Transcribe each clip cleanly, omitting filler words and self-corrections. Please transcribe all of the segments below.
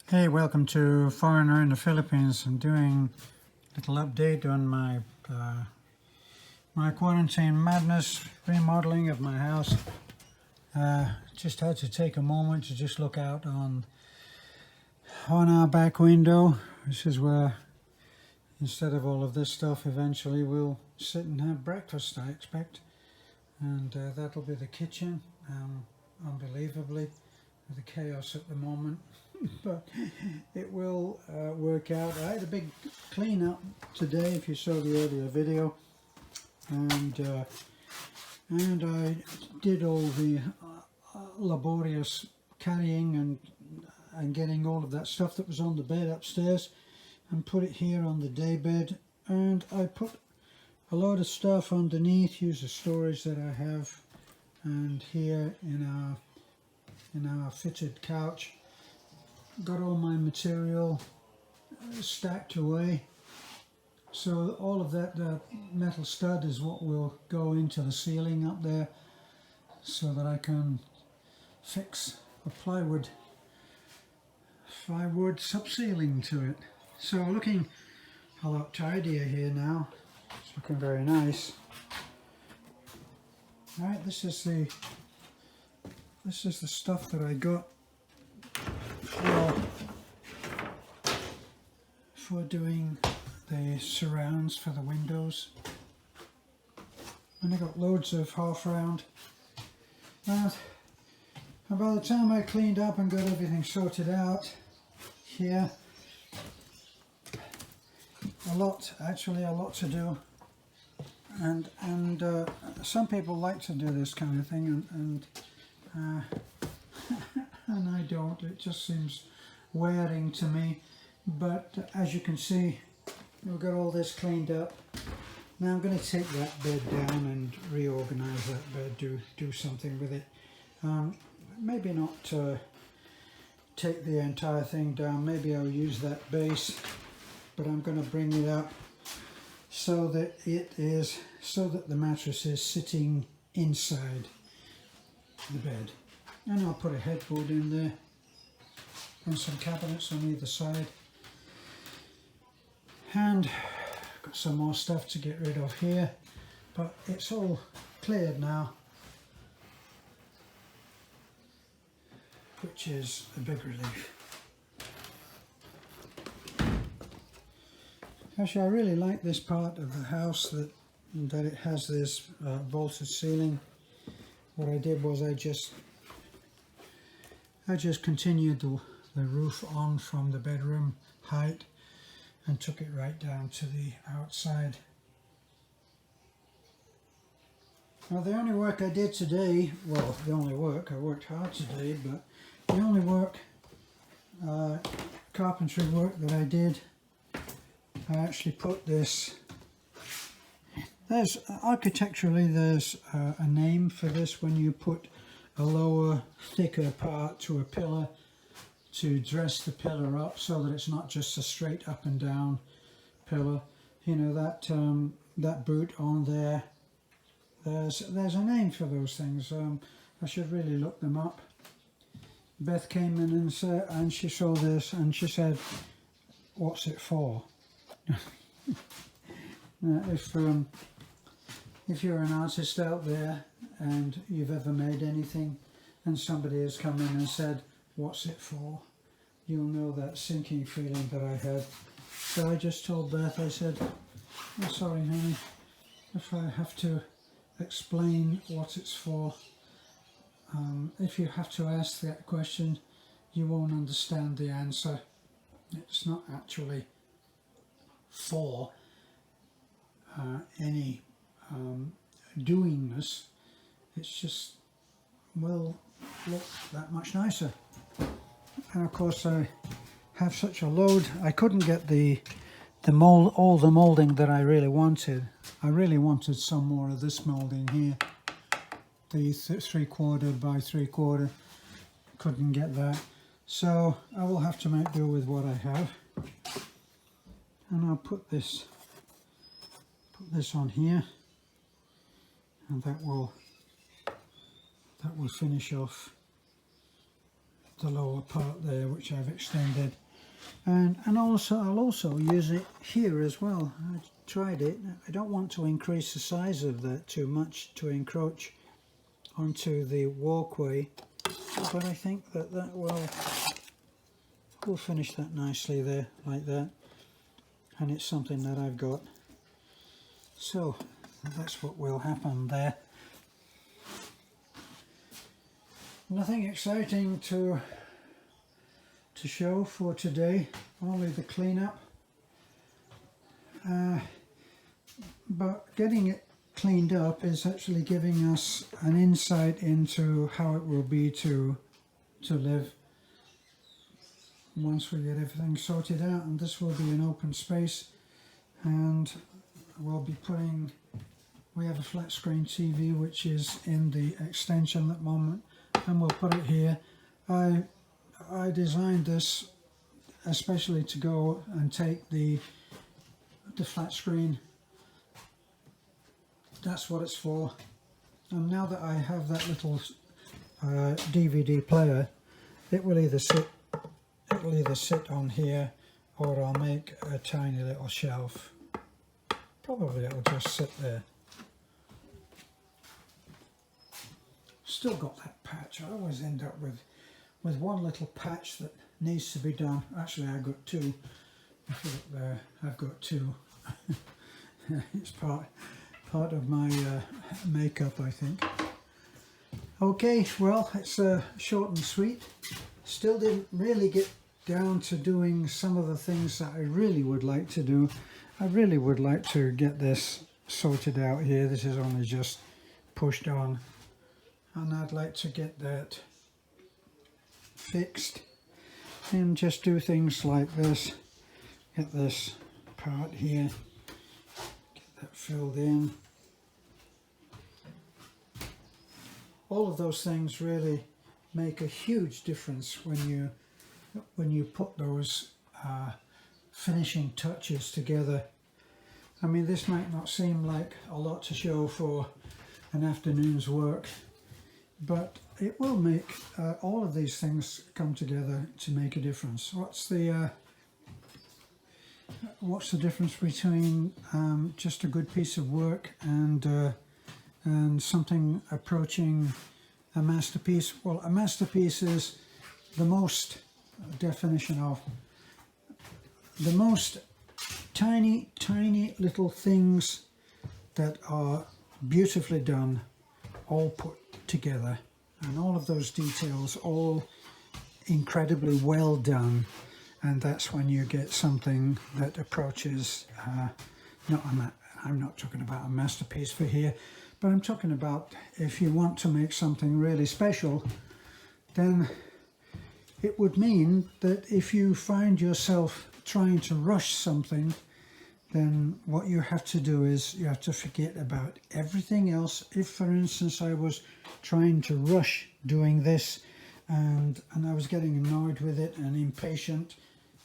Hey, welcome to Foreigner in the Philippines. I'm doing a little update on my quarantine madness, remodeling of my house. Just had to take a moment to just look out on our back window. This is where, instead of all of this stuff, eventually we'll sit and have breakfast, I expect. And that'll be the kitchen, unbelievably, with the chaos at the moment. But it will work out. I had a big clean up today, if you saw the earlier video, and I did all the laborious carrying and getting all of that stuff that was on the bed upstairs and put it here on the day bed, and I put a lot of stuff underneath, use the storage that I have, and here in our fitted couch. Got all my material stacked away, so all of that metal stud is what will go into the ceiling up there, so that I can fix a plywood subceiling to it. So looking a lot tidier here now. It's looking very nice. Right, this is the stuff that I got for doing the surrounds for the windows, and I got loads of half round. And by the time I cleaned up and got everything sorted out here, a lot to do, and some people like to do this kind of thing, and I don't. It just seems wearing to me. But as you can see, we've got all this cleaned up. Now I'm going to take that bed down and reorganize that bed, do something with it. Maybe not take the entire thing down. Maybe I'll use that base, but I'm going to bring it up so that the mattress is sitting inside the bed. And I'll put a headboard in there and some cabinets on either side. And got some more stuff to get rid of here, but it's all cleared now, which is a big relief. Actually, I really like this part of the house, that it has this vaulted ceiling. What I did was I just continued the roof on from the bedroom height and took it right down to the outside. Now the only work I did today, well, the only work, I worked hard today, but the only work, carpentry work that I did, I actually put this, architecturally there's a name for this when you put a lower, thicker part to a pillar to dress the pillar up so that it's not just a straight up and down pillar. You know, that boot on there, there's a name for those things. I should really look them up. Beth came in and she saw this and she said, "What's it for?" Now, if you're an artist out there and you've ever made anything and somebody has come in and said, "What's it for?" you'll know that sinking feeling that I had. So I just told Beth, I said, "I'm sorry, honey, if I have to explain what it's for. If you have to ask that question, you won't understand the answer. It's not actually for any doingness. It's just, will look that much nicer." And of course I have such a load, I couldn't get all the moulding that I really wanted. I really wanted some more of this moulding here, the 3/4 by 3/4, couldn't get that. So I will have to make do with what I have. And I'll put this on here, and that will finish off the lower part there, which I've extended, and also I'll also use it here as well. I tried it. I don't want to increase the size of that too much to encroach onto the walkway, but I think that will finish that nicely there, like that, and it's something that I've got. So that's what will happen there. Nothing exciting to show for today, only the cleanup. But getting it cleaned up is actually giving us an insight into how it will be to live once we get everything sorted out. And this will be an open space, and we'll be putting, we have a flat screen TV which is in the extension at the moment, and we'll put it here. I designed this especially to go and take the flat screen. That's what it's for. And now that I have that little DVD player, it will either sit on here, or I'll make a tiny little shelf. Probably it'll just sit there. Still got that patch. I always end up with one little patch that needs to be done. Actually, I've got two. If you look there, I've got two. It's part of my makeup, I think. Okay, well, it's short and sweet. Still didn't really get down to doing some of the things that I really would like to do. I really would like to get this sorted out here. This is only just pushed on, and I'd like to get that fixed and just do things like this. Get this part here, get that filled in. All of those things really make a huge difference when you put those finishing touches together. I mean, this might not seem like a lot to show for an afternoon's work, but it will make all of these things come together to make a difference. What's the difference between just a good piece of work and something approaching a masterpiece? Well, a masterpiece is the most definition of the most tiny little things that are beautifully done, all put together, and all of those details all incredibly well done, and that's when you get something that approaches I'm not talking about a masterpiece for here, but I'm talking about if you want to make something really special, then it would mean that if you find yourself trying to rush something, then what you have to do is you have to forget about everything else. If, for instance, I was trying to rush doing this and I was getting annoyed with it and impatient,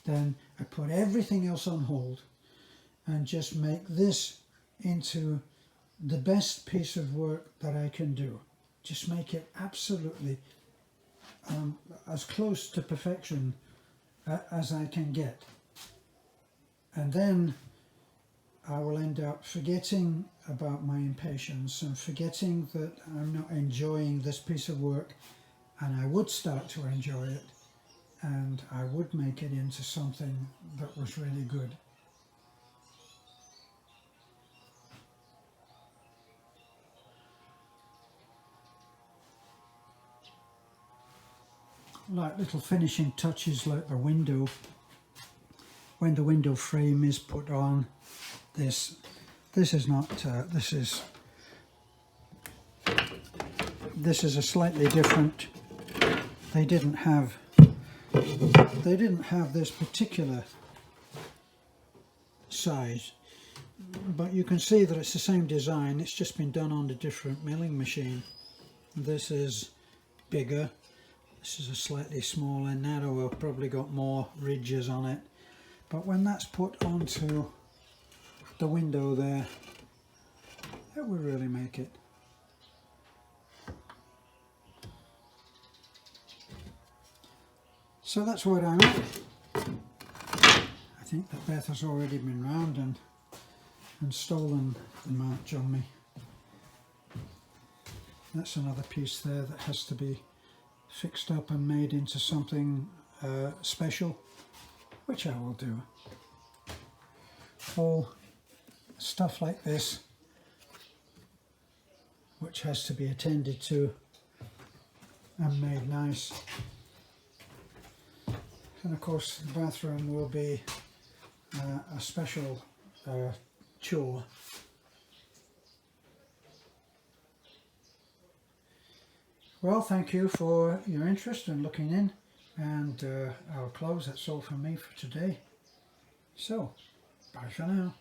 then I put everything else on hold and just make this into the best piece of work that I can do. Just make it absolutely as close to perfection as I can get. And then I will end up forgetting about my impatience and forgetting that I'm not enjoying this piece of work, and I would start to enjoy it, and I would make it into something that was really good. Like little finishing touches, like the window. When the window frame is put on, this is not this is a slightly different. They didn't have this particular size, but you can see that it's the same design. It's just been done on a different milling machine. This is bigger. This is a slightly smaller, narrower, probably got more ridges on it. But when that's put onto the window there, it will really make it. So that's where I'm at. I think that Beth has already been round and stolen the march on me. That's another piece there that has to be fixed up and made into something special, which I will do. All stuff like this, which has to be attended to and made nice. And of course the bathroom will be a special chore. Well, thank you for your interest in looking in, and I'll close. That's all from me for today. So, bye for now.